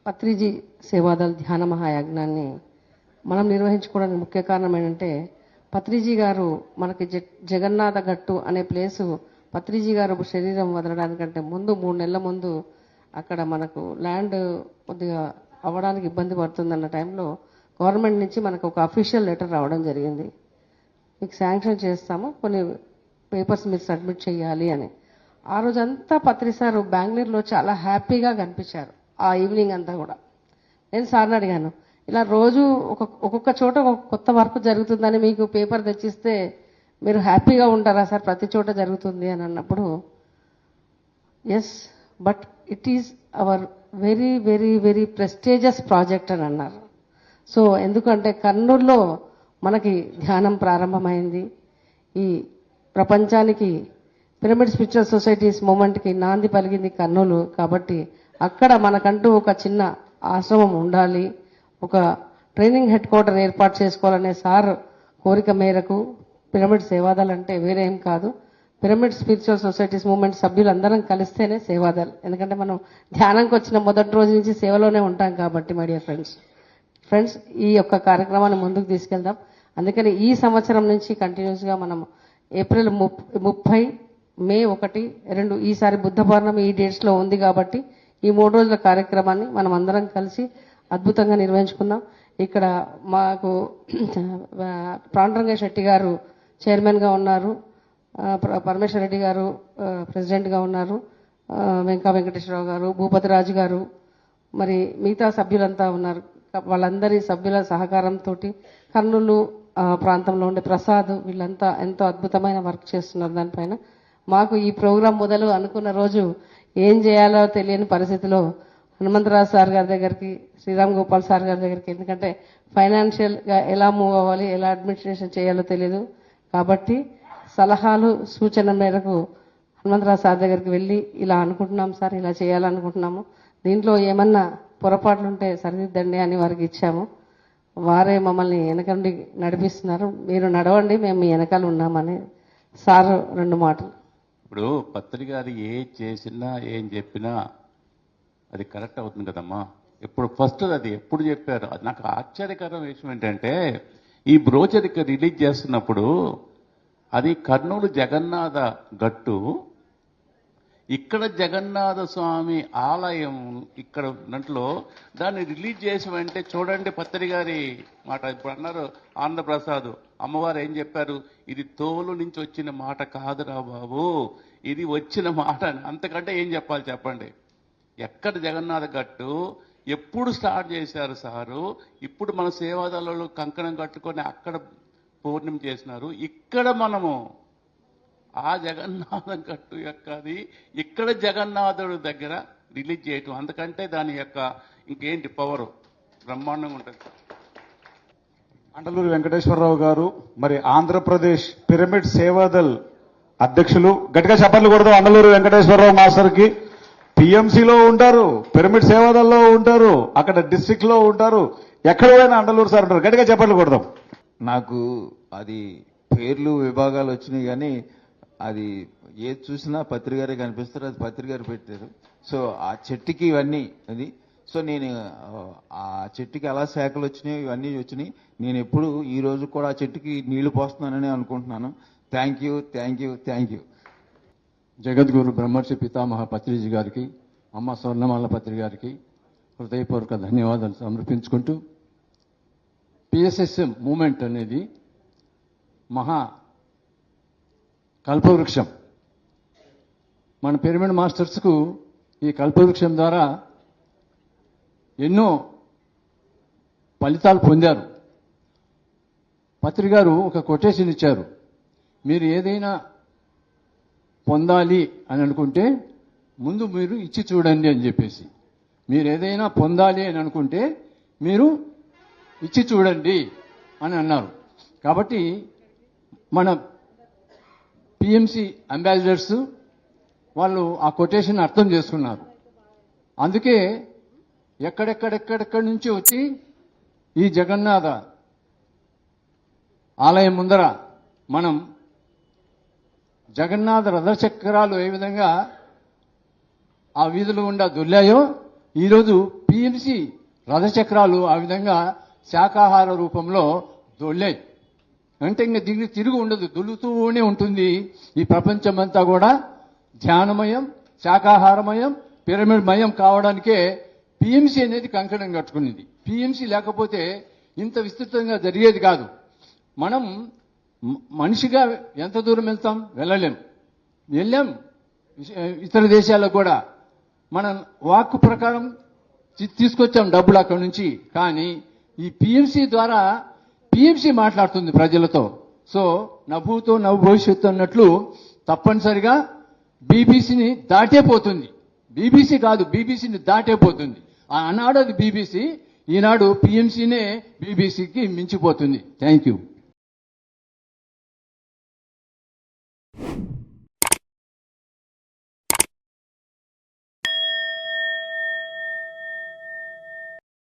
పత్రిజీ సేవాదల్ ధ్యాన మహాయజ్ఞాన్ని మనం నిర్వహించుకోవడానికి ముఖ్య కారణం ఏంటంటే పత్రిజీ గారు మనకి జగన్నాథ గట్టు అనే ప్లేసు పత్రిజీ గారు శరీరం వదలడానికంటే ముందు 3 నెలల ముందు అక్కడ మనకు ల్యాండ్ కొద్దిగా అవ్వడానికి ఇబ్బంది పడుతుందన్న టైంలో గవర్నమెంట్ నుంచి మనకు ఒక అఫీషియల్ లెటర్ రావడం జరిగింది. మీకు శాంక్షన్ చేస్తాము, కొన్ని పేపర్స్ మీరు సబ్మిట్ చేయాలి అని. ఆ రోజంతా పత్రి సార్ బెంగళూరులో చాలా హ్యాపీగా కనిపించారు. ఆ ఈవినింగ్ అంతా కూడా నేను సార్ని అడిగాను, ఇలా రోజు ఒక్కొక్క చోట ఒక కొత్త వర్క్ జరుగుతుందని మీకు పేపర్ తెచ్చిస్తే మీరు హ్యాపీగా ఉంటారా సార్, ప్రతి చోట జరుగుతుంది అని అన్నప్పుడు, yes but it is our very very very prestigious project అని అన్నారు. సో ఎందుకంటే కర్నూలులో మనకి ధ్యానం ప్రారంభమైంది. ఈ ప్రపంచానికి పిరమిడ్ స్పిరిచువల్ సొసైటీస్ మూమెంట్కి నాంది పలిగింది కర్నూలు. కాబట్టి అక్కడ మనకంటూ ఒక చిన్న ఆశ్రమం ఉండాలి, ఒక ట్రైనింగ్ హెడ్ క్వార్టర్ ఏర్పాటు చేసుకోవాలనే సార్ కోరిక మేరకు పిరమిడ్ సేవాదల్ అంటే వేరేం కాదు, పిరమిడ్ స్పిరిచువల్ సొసైటీస్ మూమెంట్ సభ్యులందరం కలిస్తేనే సేవాదల్. ఎందుకంటే మనం ధ్యానంకి వచ్చిన మొదటి రోజు నుంచి సేవలోనే ఉంటాం కాబట్టి మై డియర్ ఫ్రెండ్స్ ఈ యొక్క కార్యక్రమాన్ని ముందుకు తీసుకెళ్దాం. అందుకని ఈ సంవత్సరం నుంచి కంటిన్యూస్గా మనం ఏప్రిల్ 30, మే 1, 2 ఈసారి బుద్ధ పౌర్ణమి ఈ డేట్స్లో ఉంది కాబట్టి ఈ 3 రోజుల కార్యక్రమాన్ని మనం అందరం కలిసి అద్భుతంగా నిర్వహించుకుందాం. ఇక్కడ మాకు ప్రాణరంగ శెట్టి గారు చైర్మన్గా ఉన్నారు, పరమేశ్వర రెడ్డి గారు ప్రెసిడెంట్గా ఉన్నారు, వెంకటేశ్వరరావు గారు, భూపతిరాజు గారు, మరి మిగతా సభ్యులంతా ఉన్నారు. వాళ్ళందరి సభ్యుల సహకారంతో కర్నూలు ప్రాంతంలో ఉండే ప్రసాద్ వీళ్ళంతా ఎంతో అద్భుతమైన వర్క్ చేస్తున్నారు దానిపైన. మాకు ఈ ప్రోగ్రాం మొదలు అనుకున్న రోజు ఏం చేయాలో తెలియని పరిస్థితిలో హనుమంతరావు సార్ గారి దగ్గరికి, శ్రీరామ్ గోపాల్ సార్ గారి దగ్గరికి, ఎందుకంటే ఫైనాన్షియల్గా ఎలా మూవ్ అవ్వాలి, ఎలా అడ్మినిస్ట్రేషన్ చేయాలో తెలియదు కాబట్టి సలహాలు సూచన మేరకు హనుమంతరావు సార్ దగ్గరికి వెళ్ళి ఇలా అనుకుంటున్నాం సార్, ఇలా చేయాలనుకుంటున్నాము, దీంట్లో ఏమన్నా పొరపాట్లుంటే సరిదిద్దండి అని వారికి ఇచ్చాము. వారే మమ్మల్ని వెనక నుండి నడిపిస్తున్నారు, మీరు నడవండి మేము మీ వెనకాల ఉన్నామని సార్ 2 మాటలు. ఇప్పుడు పత్రిక గారు ఏ చేసినా ఏం చెప్పినా అది కరెక్ట్ అవుతుంది కదమ్మా. ఇప్పుడు ఫస్ట్ అది ఎప్పుడు చెప్పారు, అది నాకు ఆశ్చర్యకరమైన విషయం ఏంటంటే ఈ బ్రోచర్ ఇక్కడ రిలీజ్ చేస్తున్నప్పుడు అది కర్నూలు జగన్నాథ గట్టు, ఇక్కడ జగన్నాథ స్వామి ఆలయం ఇక్కడ ఉన్నట్లో దాన్ని రిలీజ్ చేసి అంటే చూడండి పత్రి గారి మాట. ఇప్పుడు అన్నారు ఆంధ్రప్రసాద్ అమ్మవారు ఏం చెప్పారు, ఇది తోలు నుంచి వచ్చిన మాట కాదురా బాబు, ఇది వచ్చిన మాట. అంతకంటే ఏం చెప్పాలి చెప్పండి. ఎక్కడ జగన్నాథ గట్టు ఎప్పుడు స్టార్ట్ చేశారు సారు, ఇప్పుడు మన సేవాదళాలు కంకణం కట్టుకొని అక్కడ పూర్ణిమ చేసినారు, ఇక్కడ మనము ఆ జగన్నాథం గట్టు యొక్కది ఇక్కడ జగన్నాథుడి దగ్గర రిలీజ్ చేయటం, అందుకంటే దాని యొక్క ఇంకేంటి పవర్ బ్రహ్మాండంగా ఉంటుంది. అండలూరు వెంకటేశ్వరరావు గారు మరి ఆంధ్రప్రదేశ్ పిరమిడ్ సేవాదల్ అధ్యక్షులు, గట్టిగా చప్పట్లు కొడదాం అండలూరు వెంకటేశ్వరరావు మాస్టర్కి. పిఎంసిలో ఉంటారు, పిరమిడ్ సేవాదల్లో ఉంటారు, అక్కడ డిస్ట్రిక్ట్ లో ఉంటారు, ఎక్కడ పోయినా అండలూరు సార్ ఉంటారు, గట్టిగా చప్పట్లు కొడదాం. నాకు అది పేర్లు విభాగాలు వచ్చినాయి కానీ అది ఏది చూసినా పత్రికారే కనిపిస్తారు, అది పత్రికారు పెట్టారు. సో ఆ చెట్టుకి ఇవన్నీ అది, సో నేను ఆ చెట్టుకి ఎలా శాఖలు వచ్చినాయి ఇవన్నీ వచ్చినాయి. నేను ఎప్పుడు ఈ రోజు కూడా ఆ చెట్టుకి నీళ్లు పోస్తున్నానని అనుకుంటున్నాను. Thank you thank you thank you. Jagadguru Brahmarshi Pitamaha Patriji గారికి, అమ్మ స్వర్ణమాల పత్రి గారికి హృదయపూర్వక ధన్యవాదాలు సమర్పించుకుంటూ, పిఎస్ఎస్ఎం మూమెంట్ అనేది మహా కల్పవృక్షం. మన పిరమిడ్ మాస్టర్స్కు ఈ కల్పవృక్షం ద్వారా ఎన్నో ఫలితాలు పొందారు. పత్రి గారు ఒక కొటేషన్ ఇచ్చారు, మీరు ఏదైనా పొందాలి అని అనుకుంటే ముందు మీరు ఇచ్చి చూడండి అని చెప్పేసి. మీరు ఏదైనా పొందాలి అని అనుకుంటే మీరు ఇచ్చి చూడండి అని అన్నారు. కాబట్టి మన పిఎంసి అంబాసిడర్స్ వాళ్ళు ఆ కొటేషన్ అర్థం చేసుకున్నారు. అందుకే ఎక్కడెక్కడెక్కడెక్కడి నుంచి వచ్చి ఈ జగన్నాథ ఆలయం ముందర మనం జగన్నాథ రథచక్రాలు ఏ విధంగా ఆ వీధులు గుండా దొల్లాయో ఈరోజు పిఎంసి రథచక్రాలు ఆ విధంగా శాకాహార రూపంలో దొల్లాయి. అంటే ఇంకా దీనికి తిరుగు ఉండదు, దొల్లుతూనే ఉంటుంది. ఈ ప్రపంచమంతా కూడా ధ్యానమయం, శాకాహారమయం, పిరమిడ్ మయం కావడానికే పిఎంసి అనేది కంకణం కట్టుకునేది. పిఎంసి లేకపోతే ఇంత విస్తృతంగా జరిగేది కాదు. మనం మనిషిగా ఎంత దూరం వెళ్తాం? వెళ్ళాం. ఇతర దేశాలకు కూడా మనం వాక్కు ప్రకారం తీసుకొచ్చాం డబ్బులు అక్కడి నుంచి. కానీ ఈ పిఎంసి ద్వారా పిఎంసి మాట్లాడుతుంది ప్రజలతో. సో నభూతో నవ భవిష్యత్తు అన్నట్లు తప్పనిసరిగా బీబీసీని దాటే పోతుంది. బీబీసీ కాదు, బీబీసీని దాటే పోతుంది. ఆనాడు అది బీబీసీ, ఈనాడు పిఎంసీనే బీబీసీకి మించిపోతుంది. Thank you.